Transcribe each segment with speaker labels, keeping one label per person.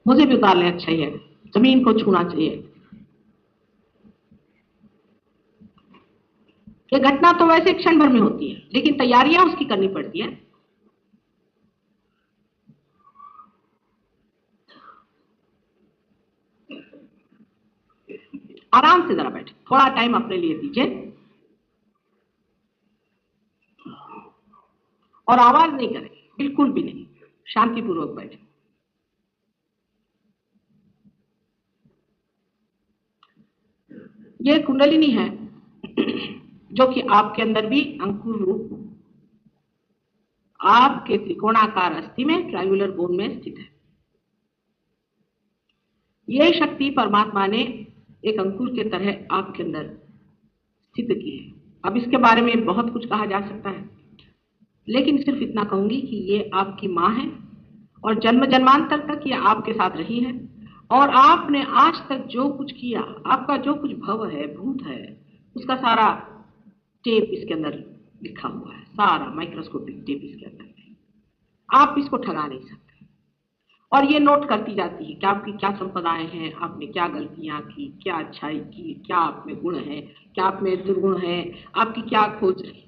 Speaker 1: मुझे भी उतार लेना चाहिए, जमीन को छूना चाहिए। ये घटना तो वैसे क्षण भर में होती है, लेकिन तैयारियां उसकी करनी पड़ती है। आराम से जरा बैठे, थोड़ा टाइम अपने लिए दीजिए और आवाज नहीं करें, बिल्कुल भी नहीं, शांतिपूर्वक बैठे। ये कुंडलिनी है जो कि आपके अंदर भी अंकुर रूप आपके त्रिकोणाकार अस्थि में, ट्रायंगुलर बोन में स्थित है। यह शक्ति परमात्मा ने एक अंकुर के तरह आपके अंदर स्थित की है। अब इसके बारे में बहुत कुछ कहा जा सकता है, लेकिन सिर्फ इतना कहूंगी कि ये आपकी माँ है और जन्म जन्मांतर तक ये आपके साथ रही है। और आपने आज तक जो कुछ किया, आपका जो कुछ भव है, भूत है, उसका सारा टेप इसके अंदर लिखा हुआ है, सारा माइक्रोस्कोपिक टेप इसके अंदर है। आप इसको ठगा नहीं सकते। और ये नोट करती जाती है कि आपकी क्या संपदाएं हैं, आपने क्या गलतियां की, क्या अच्छाई की, क्या आप में गुण है, क्या आप में दुर्गुण है, आपकी क्या खोज रही।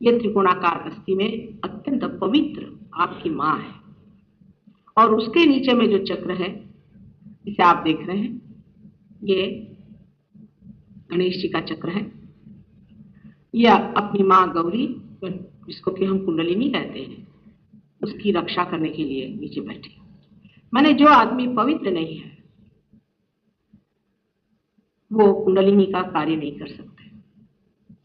Speaker 1: ये त्रिकोणाकार अस्थि में अत्यंत पवित्र आपकी माँ है। और उसके नीचे में जो चक्र है, इसे आप देख रहे हैं, ये गणेश जी का चक्र है। यह अपनी माँ गौरी, जिसको कि हम कुंडलिनी कहते हैं, उसकी रक्षा करने के लिए नीचे बैठी। माने जो आदमी पवित्र नहीं है वो कुंडलिनी का कार्य नहीं कर सकते।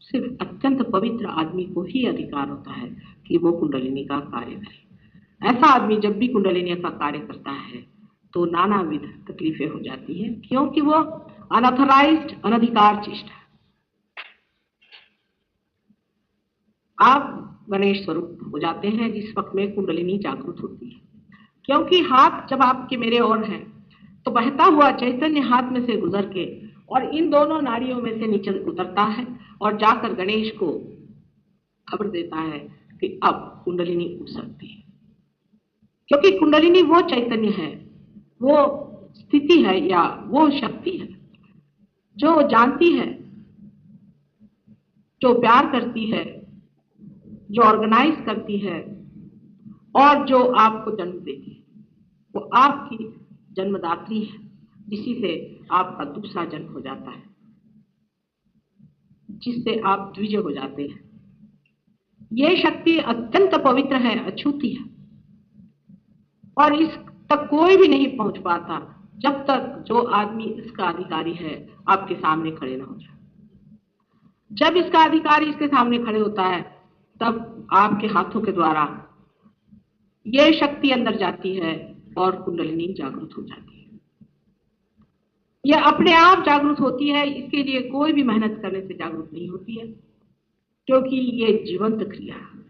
Speaker 1: सिर्फ अत्यंत पवित्र आदमी को ही अधिकार होता है कि वो कुंडलिनी का कार्य करे। ऐसा आदमी जब भी कुंडलिनी का कार्य करता है तो नानाविध तकलीफें हो जाती हैं, क्योंकि वो अनऑथराइज्ड, अनधिकार चेष्टा है। आप गणेश स्वरूप हो जाते हैं जिस वक्त में कुंडलिनी जागृत होती है, क्योंकि हाथ जब आपके मेरे और हैं तो बहता हुआ चैतन्य हाथ में से गुजर के और इन दोनों नाड़ियों में से नीचे उतरता है और जाकर गणेश को खबर देता है कि अब कुंडलिनी उठ सकती है। क्योंकि कुंडलिनी वो चैतन्य है, वो स्थिति है या वो शक्ति है जो जानती है, जो प्यार करती है, जो ऑर्गेनाइज करती है और जो आपको जन्म देती है। वो आपकी जन्मदात्री है, जिसी से आपका दूसरा जन्म हो जाता है, जिससे आप द्विज हो जाते हैं। ये शक्ति अत्यंत पवित्र है, अछूती है और इस तक कोई भी नहीं पहुंच पाता जब तक जो आदमी इसका अधिकारी है आपके सामने खड़े ना हो जाए। जब इसका अधिकारी इसके सामने खड़े होता है तब आपके हाथों के द्वारा यह शक्ति अंदर जाती है और कुंडलिनी जागृत हो जाती है। यह अपने आप जागृत होती है, इसके लिए कोई भी मेहनत करने से जागृत नहीं होती है, क्योंकि ये जीवंत क्रिया है,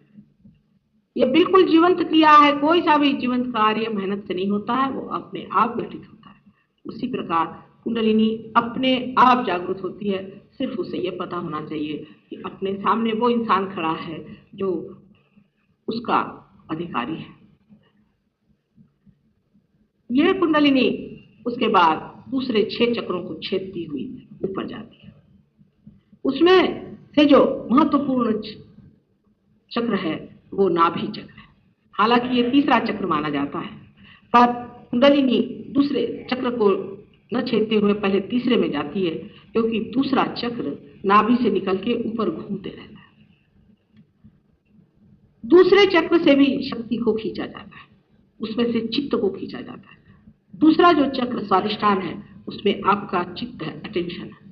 Speaker 1: ये बिल्कुल जीवंत क्रिया है। कोई सा भी जीवंत कार्य मेहनत से नहीं होता है, वो अपने आप घटित होता है। उसी प्रकार कुंडलिनी अपने आप जागृत होती है। सिर्फ उसे ये पता होना चाहिए कि अपने सामने वो इंसान खड़ा है जो उसका अधिकारी है। यह कुंडलिनी उसके बाद दूसरे 6 चक्रों को छेदती हुई ऊपर जाती है। उसमें से जो महत्वपूर्ण चक्र है वो नाभि चक्र है। हालांकि ये तीसरा चक्र माना जाता है, पर कुंडलिनी दूसरे चक्र को न छेदते हुए पहले तीसरे में जाती है, क्योंकि दूसरा चक्र नाभि से निकल के ऊपर घूमते रहता है। दूसरे चक्र से भी शक्ति को खींचा जाता है, उसमें से चित्त को खींचा जाता है। दूसरा जो चक्र स्वादिष्ठान है उसमें आपका चित्त है, अटेंशन है।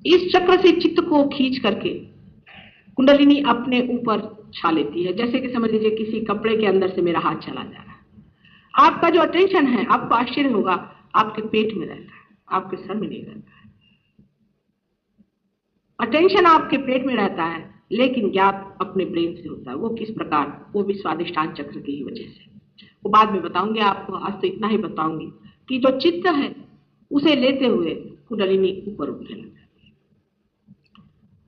Speaker 1: इस चक्र से चित्त को खींच करके कुंडलिनी अपने ऊपर छा लेती है। जैसे कि समझ लीजिए किसी कपड़े के अंदर से मेरा हाथ चला जा रहा है, आपका जो अटेंशन है, आपको आश्चर्य होगा, आपके पेट में रहता है, आपके सर में नहीं रहता है। अटेंशन आपके पेट में रहता है, लेकिन ज्ञात अपने ब्रेन से होता है। वो किस प्रकार, वो भी स्वादिष्ठान चक्र की ही वजह से। वो बाद में बताऊंगी आपको, आज तो इतना ही बताऊंगी कि जो चित्त है उसे लेते हुए कुंडलिनी ऊपर उठने लगती है।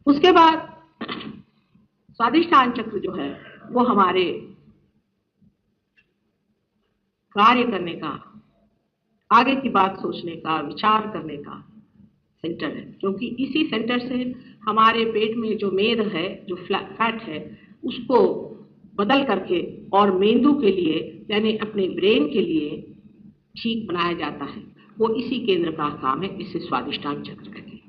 Speaker 1: उसके बाद स्वादिष्ठान चक्र जो है वो हमारे कार्य करने का, आगे की बात सोचने का, विचार करने का सेंटर है, क्योंकि इसी सेंटर से हमारे पेट में जो मेद है, जो फैट है, उसको बदल करके और मेंदु के लिए यानी अपने ब्रेन के लिए ठीक बनाया जाता है। वो इसी केंद्र का काम है, इसे स्वादिष्टान चक्र कहते हैं।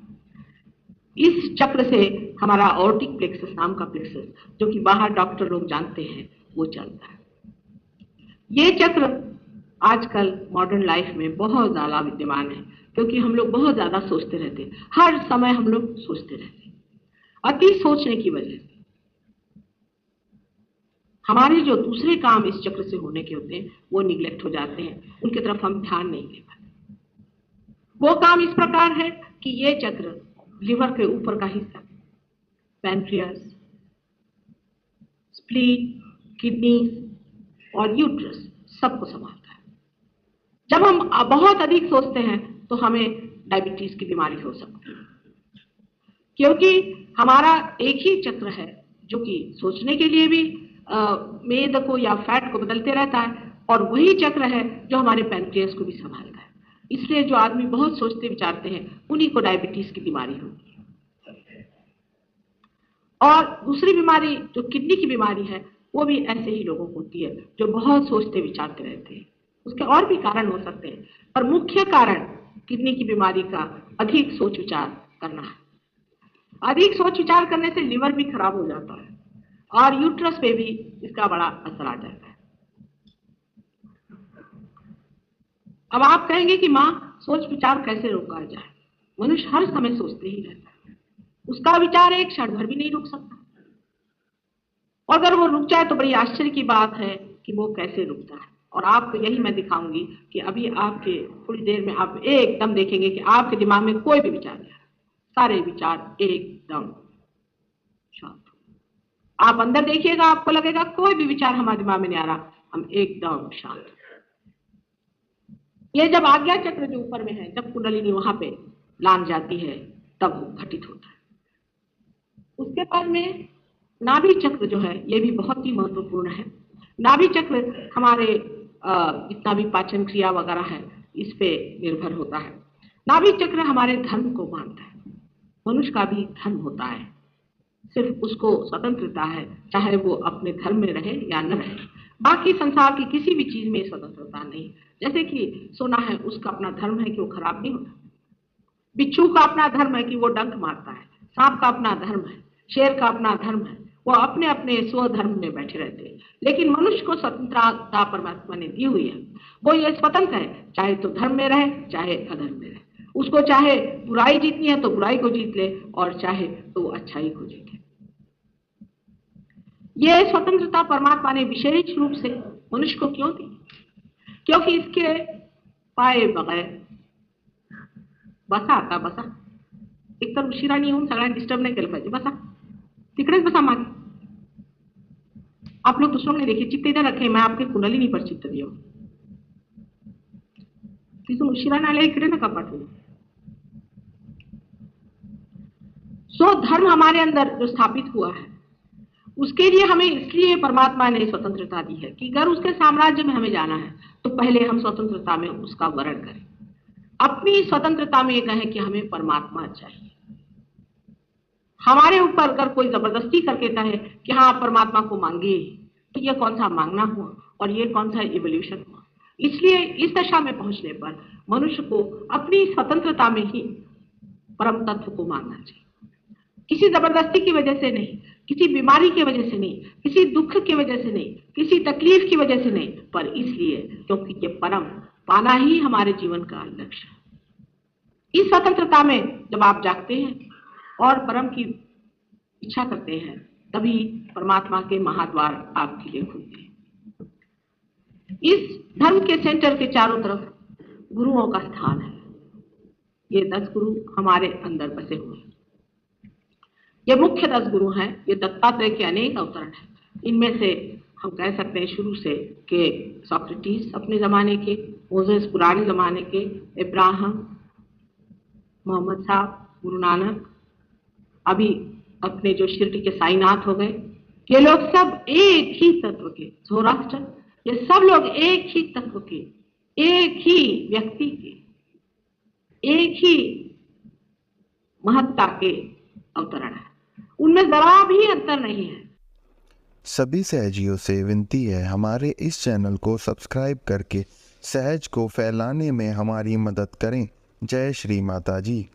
Speaker 1: इस चक्र से हमारा ऑर्टिक प्लेक्सस नाम का प्लेक्सस, जो कि बाहर डॉक्टर लोग जानते हैं, वो चलता है। ये चक्र आजकल मॉडर्न लाइफ में बहुत ज्यादा विद्यमान है, क्योंकि हम लोग बहुत ज्यादा सोचते रहते हैं, हर समय हम लोग सोचते रहते हैं। अति सोचने की वजह से हमारे जो दूसरे काम इस चक्र से होने के होते हैं वो निग्लेक्ट हो जाते हैं, उनकी तरफ हम ध्यान नहीं दे पाते। वो काम इस प्रकार है कि ये चक्र लिवर के ऊपर का हिस्सा, पैनक्रियास, स्प्लीन, किडनी और यूट्रस सबको संभालता है। जब हम बहुत अधिक सोचते हैं तो हमें डायबिटीज की बीमारी हो सकती है, क्योंकि हमारा एक ही चक्र है जो कि सोचने के लिए भी मेद को या फैट को बदलते रहता है, और वही चक्र है जो हमारे पैनक्रियास को भी संभालता है। इसलिए जो आदमी बहुत सोचते विचारते हैं उन्हीं को डायबिटीज की बीमारी होती है। और दूसरी बीमारी जो किडनी की बीमारी है वो भी ऐसे ही लोगों को होती है जो बहुत सोचते विचारते रहते हैं। उसके और भी कारण हो सकते हैं, पर मुख्य कारण किडनी की बीमारी का अधिक सोच विचार करना है। अधिक सोच विचार करने से लिवर भी खराब हो जाता है और यूट्रस पे भी इसका बड़ा असर आ जाता है। अब आप कहेंगे कि माँ, सोच विचार कैसे रोका जाए? मनुष्य हर समय सोचते ही रहता है, उसका विचार एक क्षण भर भी नहीं रुक सकता, और अगर वो रुक जाए तो बड़ी आश्चर्य की बात है कि वो कैसे रुकता है। और आपको यही मैं दिखाऊंगी कि अभी आपके थोड़ी देर में आप एकदम देखेंगे कि आपके दिमाग में कोई भी विचार नहीं, सारे विचार एकदम शांत। आप अंदर देखिएगा, आपको लगेगा कोई भी विचार हमारे दिमाग में नहीं आ रहा, हम एकदम शांत। ये जब आज्ञा चक्र जो ऊपर में है, जब कुंडलिनी वहां पे लांग जाती है तब घटित होता है। उसके बाद में नाभि चक्र जो है ये भी बहुत ही महत्वपूर्ण है। नाभि चक्र हमारे जितना भी पाचन क्रिया वगैरह है इस पे निर्भर होता है। नाभि चक्र हमारे धर्म को मानता है। मनुष्य का भी धर्म होता है, सिर्फ उसको स्वतंत्रता है, चाहे वो अपने धर्म में रहे या न रहे। बाकी संसार की किसी भी चीज में स्वतंत्रता नहीं। जैसे कि सोना है, उसका अपना धर्म है कि वो खराब नहीं होता। बिच्छू का अपना धर्म है कि वो डंक मारता है। सांप का अपना धर्म है, शेर का अपना धर्म है, वो अपने अपने स्वधर्म में बैठे रहते हैं। लेकिन मनुष्य को स्वतंत्रता परमात्मा ने दी हुई है। वो ये स्वतंत्र है, चाहे तो धर्म में रहे चाहे अधर्म में रहे। उसको चाहे बुराई जीतनी है तो बुराई को जीत ले, और चाहे तो वो अच्छाई को जीत ले। ये स्वतंत्रता परमात्मा ने विशेष रूप से मनुष्य को क्यों दी? क्योंकि इसके पाए बगैर बसा आता बसा एक तर उशिरा नाही येऊन सगळ्यांना डिस्टर्ब नाही केलं पाहिजे, बसा तिकडेच बसा मागे। आप लोग दूसरों ने देखिए चित्त इधर रखे, मैं आपके कुंडलिनी पर चित्त दिया, तिथून उशिरा आले इकडे नका पाठवू। सो धर्म हमारे अंदर जो स्थापित हुआ है उसके लिए हमें इसलिए परमात्मा ने स्वतंत्रता दी है कि अगर उसके साम्राज्य में हमें जाना है तो पहले हम स्वतंत्रता में उसका वर्ण करें। अपनी स्वतंत्रता में कहें कि हमें परमात्मा चाहिए। हमारे ऊपर अगर कोई जबरदस्ती करके कहे कि हाँ परमात्मा को मांगे, तो ये कौन सा मांगना हुआ और ये कौन सा इवोल्यूशन हुआ। इसलिए इस दशा में पहुंचने पर मनुष्य को अपनी स्वतंत्रता में ही परम तत्व को मांगना चाहिए, किसी जबरदस्ती की वजह से नहीं, किसी बीमारी की वजह से नहीं, किसी दुख की वजह से नहीं, किसी तकलीफ की वजह से नहीं, पर इसलिए क्योंकि ये परम पाना ही हमारे जीवन का लक्ष्य है। इस स्वतंत्रता में जब आप जागते हैं और परम की इच्छा करते हैं तभी परमात्मा के महाद्वार आपके लिए खुलते हैं। इस धर्म के सेंटर के चारों तरफ गुरुओं का स्थान है। ये 10 गुरु हमारे अंदर बसे हुए हैं। ये मुख्य 10 गुरु हैं। ये दत्तात्रेय के अनेक अवतरण हैं। इनमें से हम कह सकते हैं शुरू से कि सोक्रेटिस अपने जमाने के, मोसेस पुराने जमाने के, इब्राहिम, मोहम्मद साहब, गुरु नानक, अभी अपने जो शिरडी के साईनाथ हो गए, ये लोग सब एक ही तत्व के, ज़ोरास्ट्र, ये सब लोग एक ही तत्व के, एक ही व्यक्ति के, एक ही महत्ता के अवतरण है, उनमें जरा भी अंतर नहीं है।
Speaker 2: सभी सहजियों से विनती है, हमारे इस चैनल को सब्सक्राइब करके सहज को फैलाने में हमारी मदद करें। जय श्री माता जी।